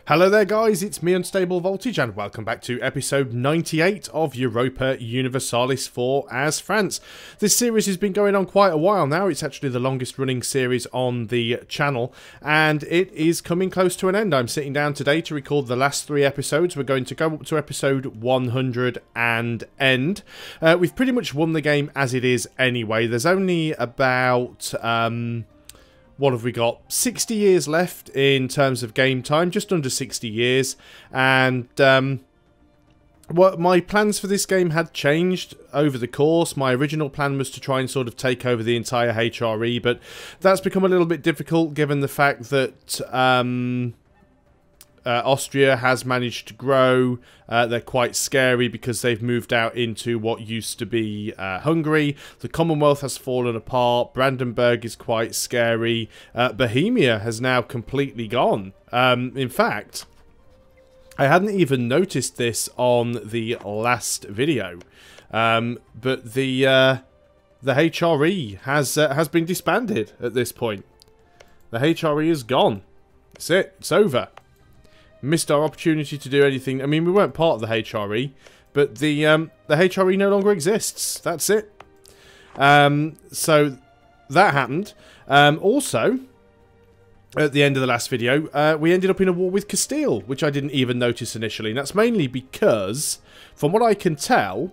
Hello there guys, it's me Unstable Voltage and welcome back to episode 98 of Europa Universalis IV as France. This series has been going on quite a while now. It's actually the longest running series on the channel and it is coming close to an end. I'm sitting down today to record the last 3 episodes. We're going to go up to episode 100 and end. We've pretty much won the game as it is anyway. There's only about... what have we got? 60 years left in terms of game time, just under 60 years. And what my plans for this game had changed over the course. My original plan was to try and sort of take over the entire HRE, but that's become a little bit difficult given the fact that Austria has managed to grow. They're quite scary because they've moved out into what used to be Hungary. The Commonwealth has fallen apart. Brandenburg is quite scary. Bohemia has now completely gone. In fact, I hadn't even noticed this on the last video, but the HRE has been disbanded at this point. The HRE is gone. That's it. It's over. Missed our opportunity to do anything. I mean, we weren't part of the HRE, but the HRE no longer exists. That's it. So that happened. Also, at the end of the last video, we ended up in a war with Castile, which I didn't even notice initially. And that's mainly because, from what I can tell,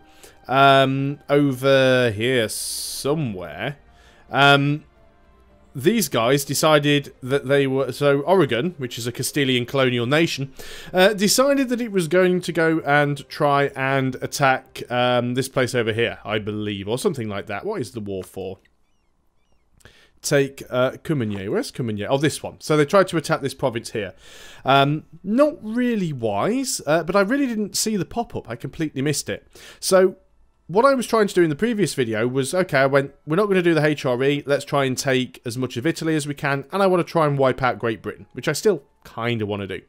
over here somewhere, these guys decided that they were... So, Oregon, which is a Castilian colonial nation, decided that it was going to go and try and attack this place over here, I believe, or something like that. What is the war for? Take Coumagny. Where's Coumagny? Oh, this one. So they tried to attack this province here. Not really wise, but I really didn't see the pop-up. I completely missed it. So... what I was trying to do in the previous video was, okay, I went, we're not going to do the HRE, let's try and take as much of Italy as we can, and I want to try and wipe out Great Britain, which I still kind of want to do.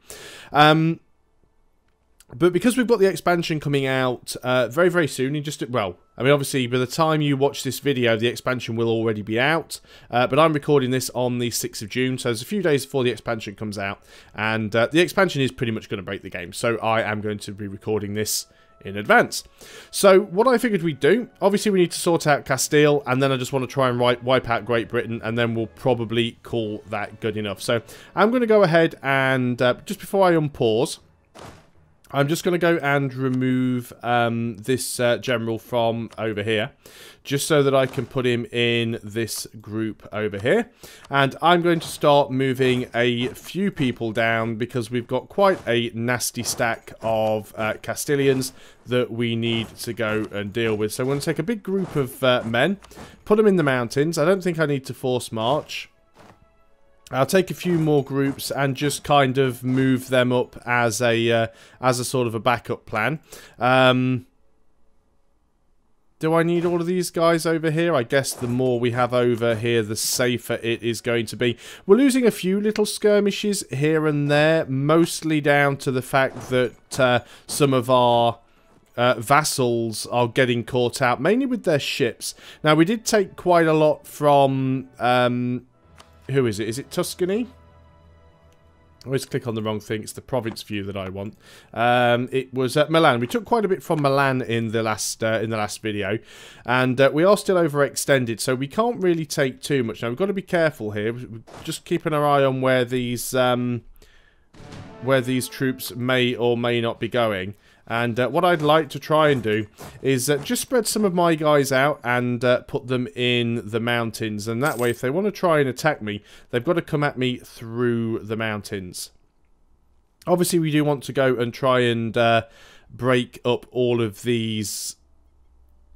But because we've got the expansion coming out very, very soon, in just, well, I mean, obviously, by the time you watch this video, the expansion will already be out, but I'm recording this on the 6th of June, so there's a few days before the expansion comes out, and the expansion is pretty much going to break the game, so I am going to be recording this in advance. So what I figured we'd do, obviously we need to sort out Castile, and then I just want to try and wipe out Great Britain, and then we'll probably call that good enough. So I'm going to go ahead and just before I unpause, I'm just going to go and remove this general from over here, just so that I can put him in this group over here. And I'm going to start moving a few people down because we've got quite a nasty stack of Castilians that we need to go and deal with. So I'm going to take a big group of men, put them in the mountains. I don't think I need to force march. I'll take a few more groups and just kind of move them up as a sort of a backup plan. Do I need all of these guys over here? I guess the more we have over here, the safer it is going to be. We're losing a few little skirmishes here and there, mostly down to the fact that some of our vassals are getting caught out, mainly with their ships. Now, we did take quite a lot from... who is it? Is it Tuscany? I always click on the wrong thing. It's the province view that I want. It was at Milan. We took quite a bit from Milan in the last video, and we are still overextended, so we can't really take too much. Now we've got to be careful here. We're just keeping our eye on where these troops may or may not be going. And what I'd like to try and do is just spread some of my guys out and put them in the mountains. And that way, if they want to try and attack me, they've got to come at me through the mountains. Obviously, we do want to go and try and break up all of these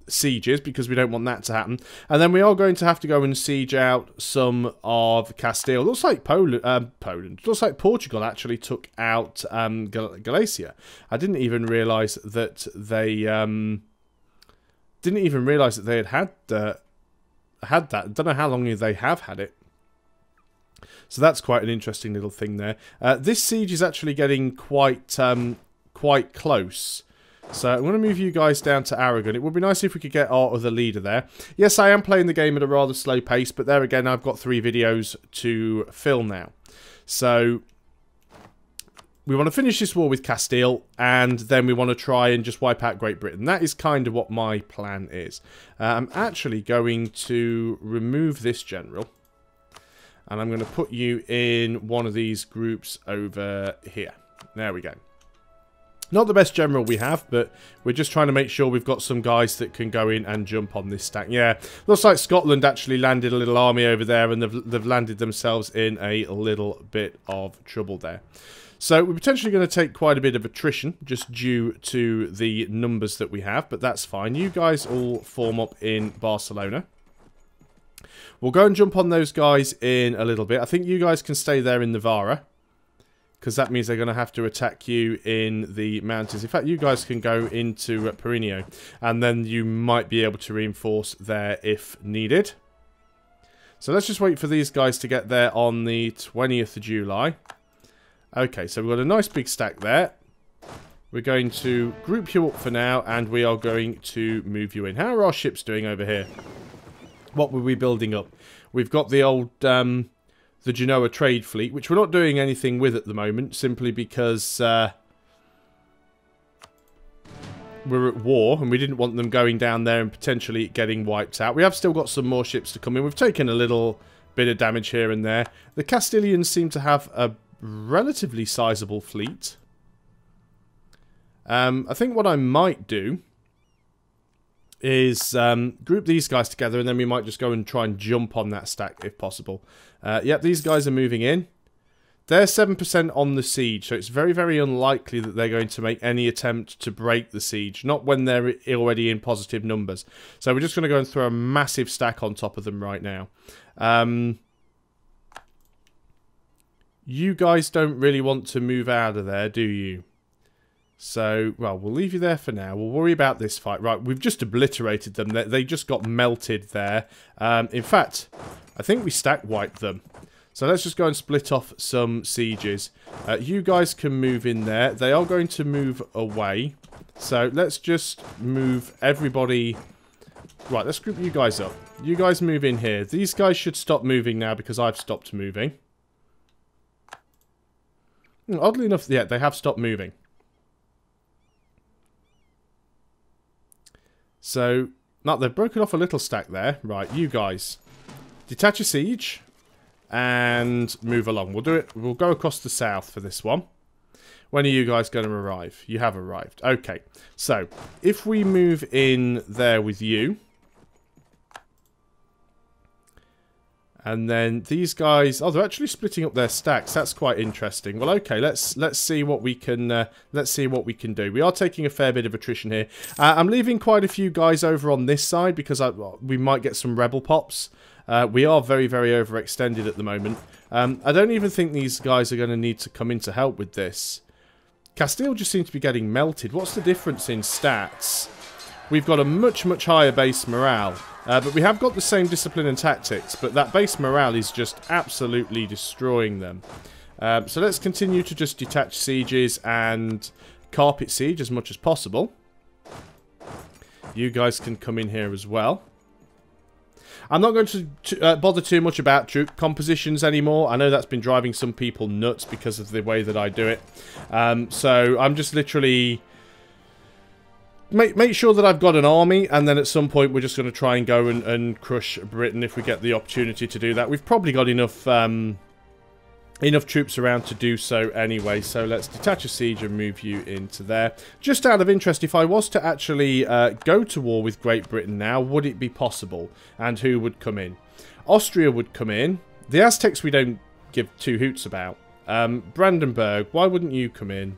sieges because we don't want that to happen. And then we are going to have to go and siege out some of Castile. Looks like Poland. Looks like Portugal actually took out Galicia. I didn't even realise that they had that. I don't know how long they have had it. So that's quite an interesting little thing there. This siege is actually getting quite close. So I'm going to move you guys down to Aragon. It would be nice if we could get our other leader there. Yes, I am playing the game at a rather slow pace, but there again, I've got 3 videos to film now. So we want to finish this war with Castile, and then we want to try and just wipe out Great Britain. That is kind of what my plan is. I'm actually going to remove this general, and I'm going to put you in one of these groups over here. There we go. Not the best general we have, but we're just trying to make sure we've got some guys that can go in and jump on this stack. Yeah, looks like Scotland actually landed a little army over there, and they've landed themselves in a little bit of trouble there. So we're potentially going to take quite a bit of attrition, just due to the numbers that we have, but that's fine. You guys all form up in Barcelona. We'll go and jump on those guys in a little bit. I think you guys can stay there in Navarra, because that means they're going to have to attack you in the mountains. In fact, you guys can go into Perineo, and then you might be able to reinforce there if needed. So let's just wait for these guys to get there on the 20th of July. Okay, so we've got a nice big stack there. We're going to group you up for now, and we are going to move you in. How are our ships doing over here? What were we building up? We've got the old... the Genoa trade fleet, which we're not doing anything with at the moment, simply because we're at war, and we didn't want them going down there and potentially getting wiped out. We have still got some more ships to come in. We've taken a little bit of damage here and there. The Castilians seem to have a relatively sizable fleet. I think what I might do is group these guys together, and then we might just go and try and jump on that stack if possible. Yep, these guys are moving in. They're 7% on the siege, so it's very, very unlikely that they're going to make any attempt to break the siege. Not when they're already in positive numbers. So we're just going to go and throw a massive stack on top of them right now. You guys don't really want to move out of there, do you? So, well, we'll leave you there for now. We'll worry about this fight. Right, we've just obliterated them. They just got melted there. In fact, I think we stack wiped them. So let's just go and split off some sieges. You guys can move in there. They are going to move away. So let's just move everybody... Right, let's group you guys up. You guys move in here. These guys should stop moving now because I've stopped moving. Oddly enough, yeah, they have stopped moving. So, no, they've broken off a little stack there. Right, you guys. Detach a siege. And move along. We'll do it. We'll go across the south for this one. When are you guys going to arrive? You have arrived. Okay. So, if we move in there with you. And then these guys... Oh, they're actually splitting up their stacks. That's quite interesting. Well, okay, let's see what we can do. We are taking a fair bit of attrition here. I'm leaving quite a few guys over on this side because we might get some rebel pops. We are very, very overextended at the moment. I don't even think these guys are going to need to come in to help with this. Castile just seems to be getting melted. What's the difference in stats? We've got a much, much higher base morale. But we have got the same discipline and tactics, but that base morale is just absolutely destroying them. So let's continue to just detach sieges and carpet siege as much as possible. You guys can come in here as well. I'm not going to bother too much about troop compositions anymore. I know that's been driving some people nuts because of the way that I do it. So I'm just literally... Make sure that I've got an army, and then at some point we're just going to try and go and crush Britain if we get the opportunity to do that. We've probably got enough enough troops around to do so anyway, so let's detach a siege and move you into there. Just out of interest, if I was to actually go to war with Great Britain now, would it be possible? And who would come in? Austria would come in. The Aztecs we don't give two hoots about. Brandenburg, why wouldn't you come in?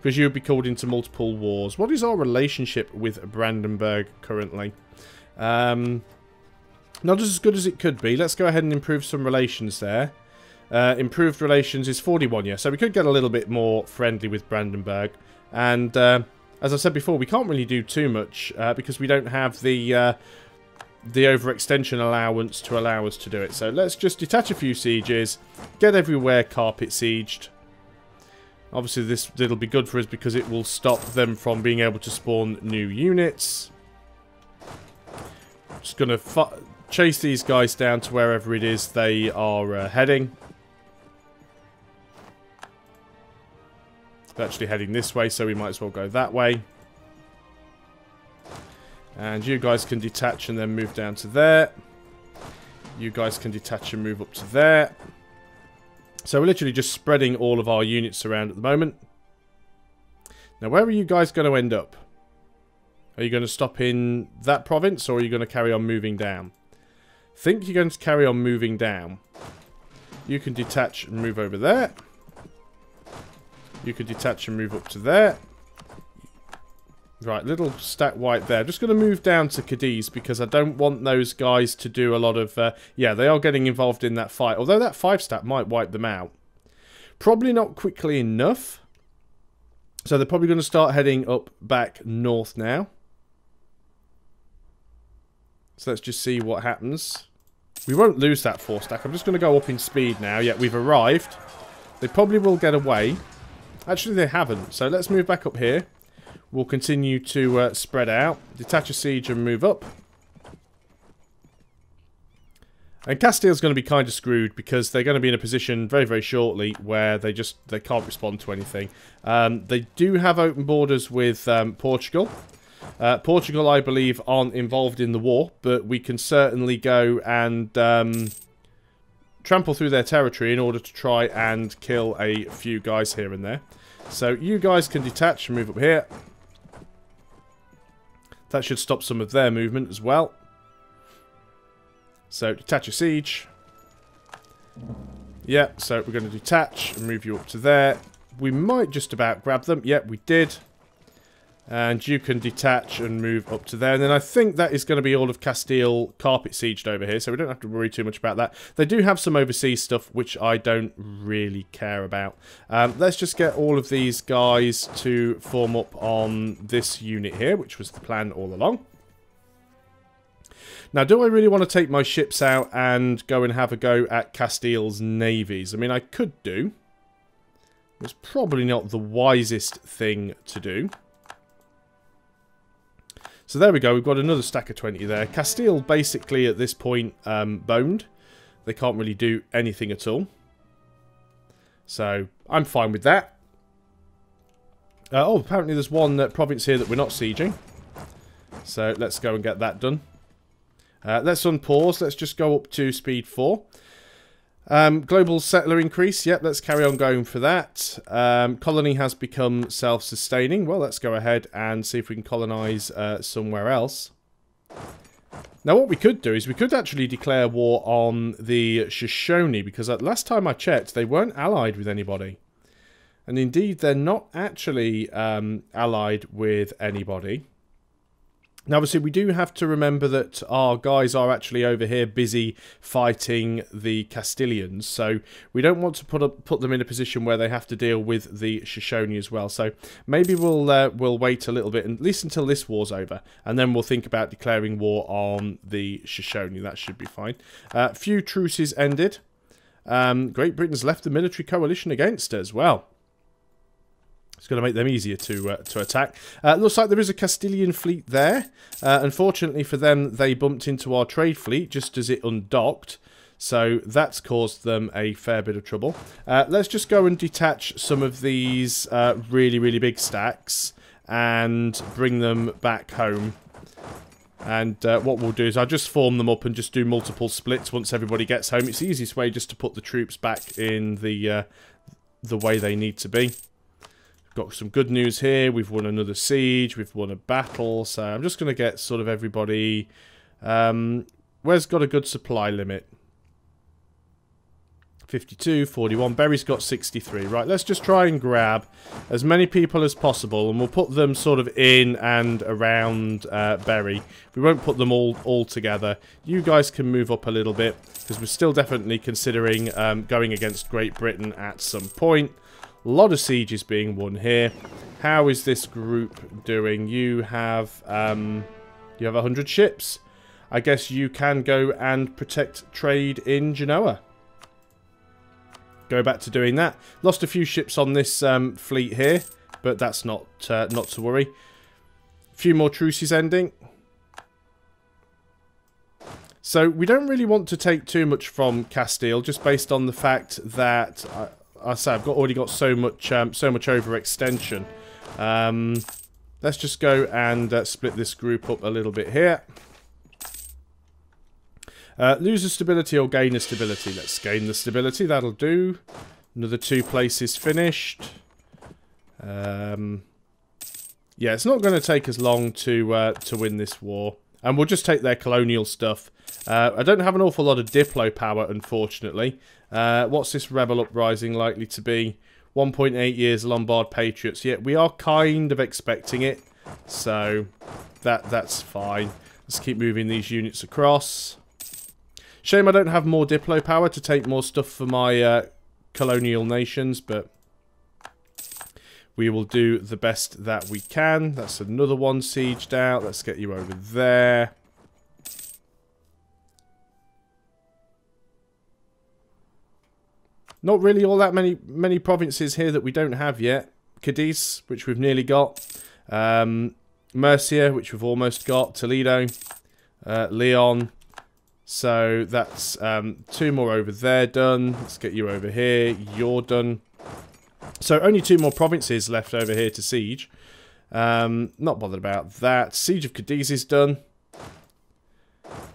Because you would be called into multiple wars. What is our relationship with Brandenburg currently? Not as good as it could be. Let's go ahead and improve some relations there. Improved relations is 41, yeah. So we could get a little bit more friendly with Brandenburg. And as I said before, we can't really do too much because we don't have the overextension allowance to allow us to do it. So let's just detach a few sieges, get everywhere carpet sieged. Obviously, it'll be good for us because it will stop them from being able to spawn new units. Just going to chase these guys down to wherever it is they are heading. They're actually heading this way, so we might as well go that way. And you guys can detach and then move down to there. You guys can detach and move up to there. So we're literally just spreading all of our units around at the moment. Now, where are you guys going to end up? Are you going to stop in that province, or are you going to carry on moving down? I think you're going to carry on moving down. You can detach and move over there. You can detach and move up to there. Right, little stack white there. Just going to move down to Cadiz because I don't want those guys to do a lot of... yeah, they are getting involved in that fight. Although that 5-stack might wipe them out. Probably not quickly enough. So they're probably going to start heading up back north now. So let's just see what happens. We won't lose that 4-stack. I'm just going to go up in speed now. Yeah, we've arrived. They probably will get away. Actually, they haven't. So let's move back up here. We'll continue to spread out. Detach a siege and move up. And Castile's going to be kind of screwed because they're going to be in a position very, very shortly where they can't respond to anything. They do have open borders with Portugal. Portugal, I believe, aren't involved in the war, but we can certainly go and trample through their territory in order to try and kill a few guys here and there. So you guys can detach and move up here. That should stop some of their movement as well. So detach a siege. Yeah, so we're going to detach and move you up to there. We might just about grab them. Yep, we did. And you can detach and move up to there. And then I think that is going to be all of Castile carpet sieged over here. So we don't have to worry too much about that. They do have some overseas stuff, which I don't really care about. Let's just get all of these guys to form up on this unit here, which was the plan all along. Now, do I really want to take my ships out and go and have a go at Castile's navies? I mean, I could do. It's probably not the wisest thing to do. So there we go, we've got another stack of 20 there. Castile basically at this point boned. They can't really do anything at all. So I'm fine with that. Oh, apparently there's one province here that we're not sieging. So let's go and get that done. Let's unpause, let's just go up to speed 4. Global settler increase, yep, let's carry on going for that. Colony has become self-sustaining. Well, let's go ahead and see if we can colonize somewhere else. Now, what we could do is we could actually declare war on the Shoshone, because last time I checked, they weren't allied with anybody. And indeed, they're not actually allied with anybody. Now, obviously, we do have to remember that our guys are actually over here busy fighting the Castilians. So we don't want to put them in a position where they have to deal with the Shoshone as well. So maybe we'll wait a little bit, at least until this war's over. And then we'll think about declaring war on the Shoshone. That should be fine. Few truces ended. Great Britain's left the military coalition against us. Well, it's going to make them easier to attack. Looks like there is a Castilian fleet there. Unfortunately for them, they bumped into our trade fleet just as it undocked. So that's caused them a fair bit of trouble. Let's just go and detach some of these really, really big stacks and bring them back home. And what we'll do is I'll just form them up and just do multiple splits once everybody gets home. It's the easiest way just to put the troops back in the way they need to be. Got some good news here. We've won another siege. We've won a battle. So I'm just going to get sort of everybody... where's got a good supply limit? 52, 41. Berry's got 63. Right, let's just try and grab as many people as possible. And we'll put them sort of in and around Berry. We won't put them all together. You guys can move up a little bit, because we're still definitely considering going against Great Britain at some point. A lot of sieges being won here. How is this group doing? You have 100 ships. I guess you can go and protect trade in Genoa. Go back to doing that. Lost a few ships on this fleet here, but that's not to worry. A few more truces ending. So we don't really want to take too much from Castile, just based on the fact that I say I've already got so much overextension. Let's just go and split this group up a little bit here. Lose the stability or gain the stability. Let's gain the stability. That'll do. Another 2 places finished. Yeah, it's not going to take us long to win this war. And we'll just take their colonial stuff. I don't have an awful lot of Diplo power, unfortunately. What's this rebel uprising likely to be? 1.8 years Lombard Patriots. Yeah, we are kind of expecting it. So, that's fine. Let's keep moving these units across. Shame I don't have more Diplo power to take more stuff for my colonial nations, but we will do the best that we can. That's another one sieged out. Let's get you over there. Not really all that many provinces here that we don't have yet. Cadiz, which we've nearly got. Murcia, which we've almost got. Toledo. Leon. So that's 2 more over there done. Let's get you over here. You're done. So only 2 more provinces left over here to siege. Not bothered about that. Siege of Cadiz is done.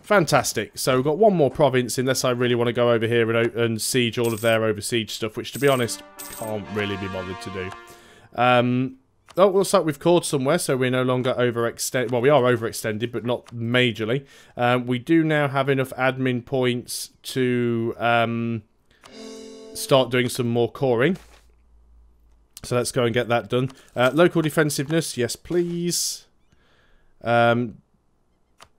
Fantastic. So we've got 1 more province, unless I really want to go over here and siege all of their over-siege stuff, which, to be honest, can't really be bothered to do. Oh, looks like we've caught somewhere, so we're no longer overextended. Well, we are overextended, but not majorly. We do now have enough admin points to start doing some more coring. So let's go and get that done. Local defensiveness, yes please.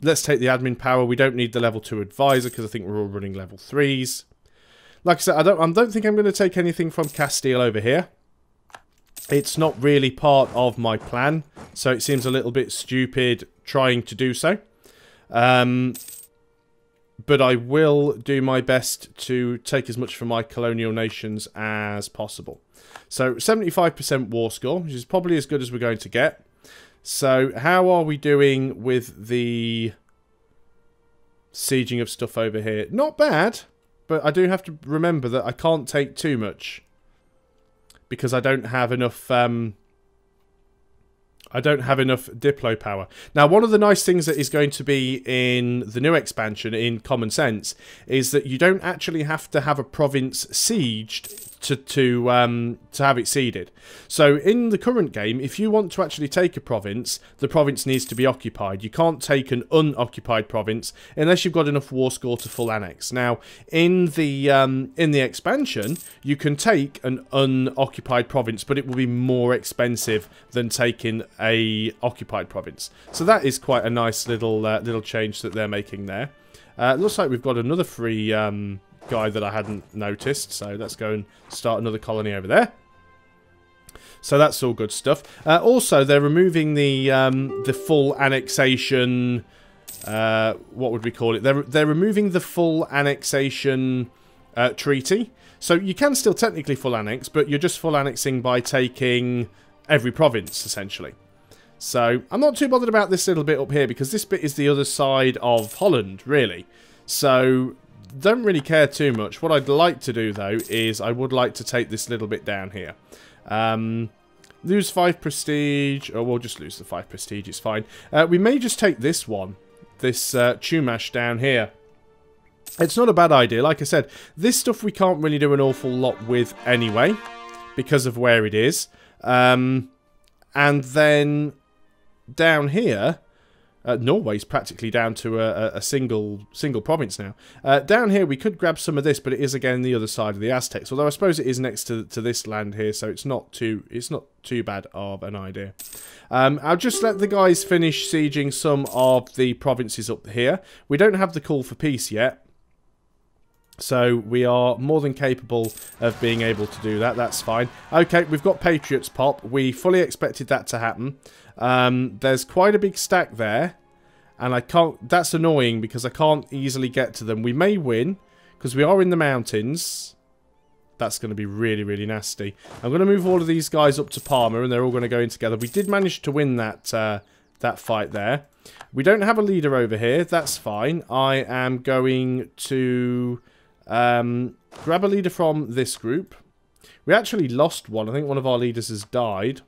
Let's take the admin power. We don't need the level 2 advisor because I think we're all running level 3s. Like I said, I don't think I'm going to take anything from Castile over here. It's not really part of my plan, so it seems a little bit stupid trying to do so. But I will do my best to take as much from my colonial nations as possible. So 75% war score, which is probably as good as we're going to get. So how are we doing with the sieging of stuff over here? Not bad, but I do have to remember that I can't take too much because I don't have enough Diplo power. Now, one of the nice things that is going to be in the new expansion, in Common Sense, is that you don't actually have to have a province sieged to have it ceded. So in the current game, if you want to actually take a province, the province needs to be occupied. You can't take an unoccupied province unless you've got enough war score to full annex. Now, in the expansion, you can take an unoccupied province, but it will be more expensive than taking a occupied province. So that is quite a nice little change that they're making there. It looks like we've got another free guy that I hadn't noticed, so let's go and start another colony over there. So that's all good stuff. Also, they're removing the full annexation. What would we call it? They're removing the full annexation treaty. So you can still technically full annex, but you're just full annexing by taking every province essentially. So I'm not too bothered about this little bit up here because this bit is the other side of Holland, really. So don't really care too much. What I'd like to do, though, is I would like to take this little bit down here. Lose 5 prestige. Oh, we'll just lose the 5 prestige. It's fine. We may just take this one. This Chumash down here. It's not a bad idea. Like I said, this stuff we can't really do an awful lot with anyway, because of where it is. And then down here, Norway's practically down to a single province now. Down here, we could grab some of this, but it is again the other side of the Aztecs. Although I suppose it is next to this land here, so it's not too bad of an idea. I'll just let the guys finish sieging some of the provinces up here. We don't have the call for peace yet, so we are more than capable of being able to do that. That's fine. Okay, we've got Patriots pop. We fully expected that to happen. There's quite a big stack there, and I can't. That's annoying because I can't easily get to them. We may win because we are in the mountains. That's going to be really, really nasty. I'm going to move all of these guys up to Parma, and they're all going to go in together. We did manage to win that that fight there. We don't have a leader over here. That's fine. I am going to grab a leader from this group. We actually lost one. I think one of our leaders has died.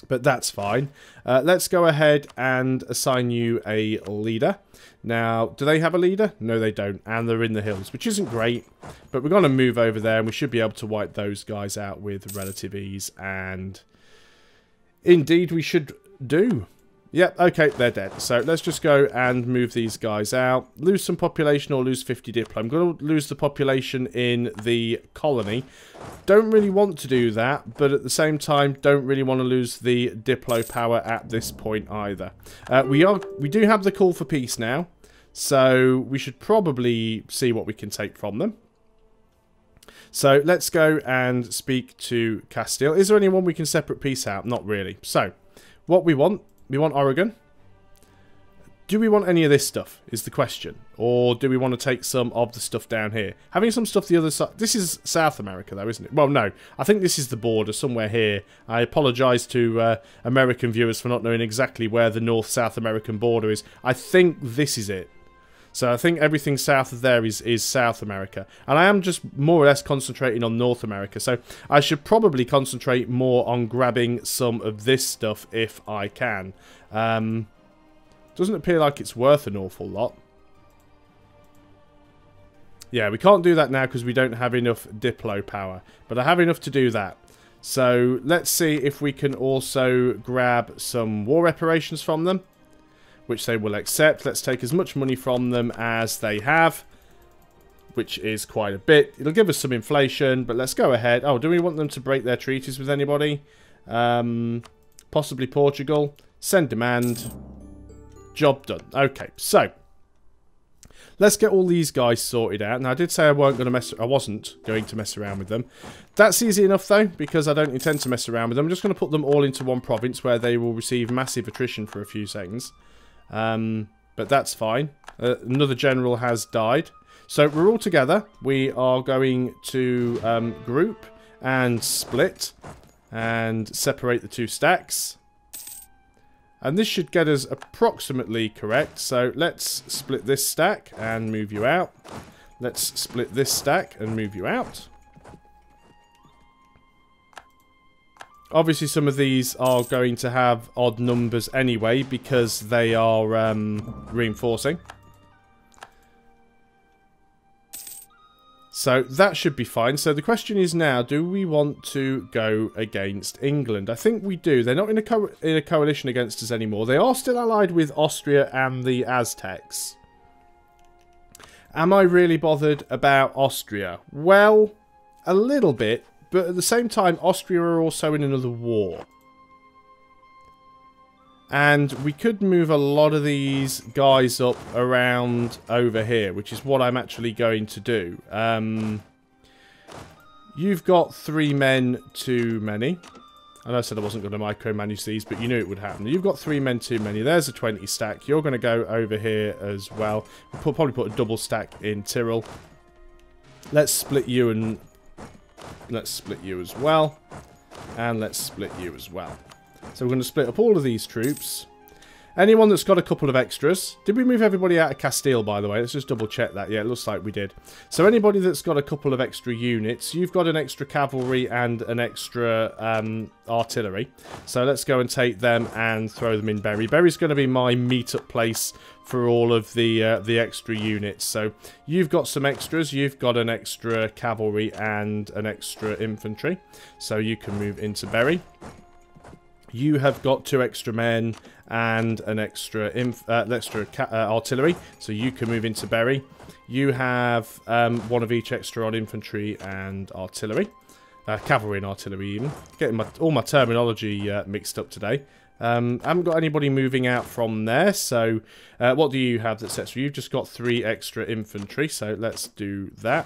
But that's fine. Let's go ahead and assign you a leader. Now, do they have a leader? No, they don't. And they're in the hills, which isn't great. But we're going to move over there, and we should be able to wipe those guys out with relative ease. And indeed, we should do. Yep, okay, they're dead. So let's just go and move these guys out. Lose some population or lose 50 Diplo. I'm going to lose the population in the colony. Don't really want to do that, but at the same time, don't really want to lose the Diplo power at this point either. We do have the call for peace now, so we should probably see what we can take from them. So let's go and speak to Castile. Is there anyone we can separate peace out? Not really. So what we want Oregon. Do we want any of this stuff is the question. Or do we want to take some of the stuff down here? Having some stuff the other side. This is South America though, isn't it? Well, no. I think this is the border somewhere here. I apologise to American viewers for not knowing exactly where the North-South American border is. I think this is it. So I think everything south of there is South America. And I am just more or less concentrating on North America. So I should probably concentrate more on grabbing some of this stuff if I can. Doesn't appear like it's worth an awful lot. Yeah, we can't do that now because we don't have enough Diplo power. But I have enough to do that. So let's see if we can also grab some war reparations from them, which they will accept. Let's take as much money from them as they have, which is quite a bit. It'll give us some inflation, but let's go ahead. Oh, do we want them to break their treaties with anybody? Possibly Portugal. Send demand. Job done. Okay, so let's get all these guys sorted out. Now, I did say I wasn't going to mess around with them. That's easy enough, though, because I don't intend to mess around with them. I'm just going to put them all into one province where they will receive massive attrition for a few seconds. But that's fine. Another general has died. So we're all together. We are going to group and split and separate the two stacks. And this should get us approximately correct. So let's split this stack and move you out. Let's split this stack and move you out. Obviously, some of these are going to have odd numbers anyway because they are reinforcing. So that should be fine. So the question is now, do we want to go against England? I think we do. They're not in a coalition against us anymore. They are still allied with Austria and the Aztecs. Am I really bothered about Austria? Well, a little bit. But at the same time, Austria are also in another war. And we could move a lot of these guys up around over here, which is what I'm actually going to do. You've got 3 men too many. I know I said I wasn't going to micromanage these, but you knew it would happen. You've got 3 men too many. There's a 20 stack. You're going to go over here as well. We'll probably put a double stack in Tyrol. Let's split you and... Let's split you as well. And let's split you as well. So we're going to split up all of these troops. Anyone that's got a couple of extras. Did we move everybody out of Castile, by the way? Let's just double check that. Yeah, it looks like we did. So anybody that's got a couple of extra units, you've got an extra cavalry and an extra artillery. So let's go and take them and throw them in Berry. Berry's going to be my meet-up place for all of the extra units. So you've got some extras. You've got an extra cavalry and an extra infantry. So you can move into Berry. You have got 2 extra men and an extra artillery, so you can move into Berry. You have 1 of each extra on infantry and artillery. Cavalry and artillery even. Getting all my terminology mixed up today. I haven't got anybody moving out from there, so what do you have that's extra? You've just got 3 extra infantry, so let's do that.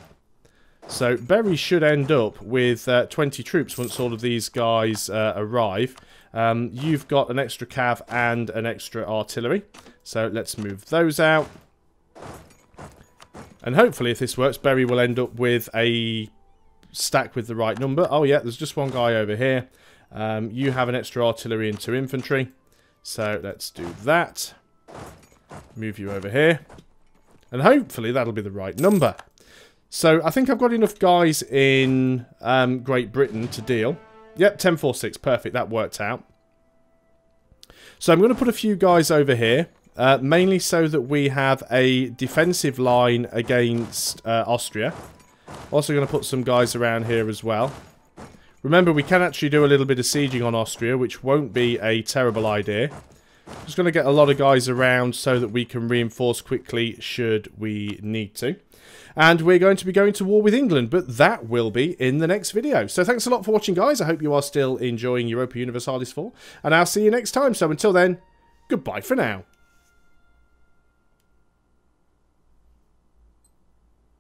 So Berry should end up with 20 troops once all of these guys arrive. You've got an extra cav and an extra artillery. So let's move those out. And hopefully if this works, Berry will end up with a stack with the right number. Oh yeah, there's just 1 guy over here. You have an extra artillery and 2 infantry. So let's do that. Move you over here. And hopefully that'll be the right number. So I think I've got enough guys in Great Britain to deal. Yep, 10-4-6. Perfect. That worked out. So I'm going to put a few guys over here. Mainly so that we have a defensive line against Austria. Also going to put some guys around here as well. Remember, we can actually do a little bit of sieging on Austria, which won't be a terrible idea. Just going to get a lot of guys around so that we can reinforce quickly should we need to. And we're going to be going to war with England, but that will be in the next video. So thanks a lot for watching, guys. I hope you are still enjoying Europa Universalis IV, and I'll see you next time. So until then, goodbye for now.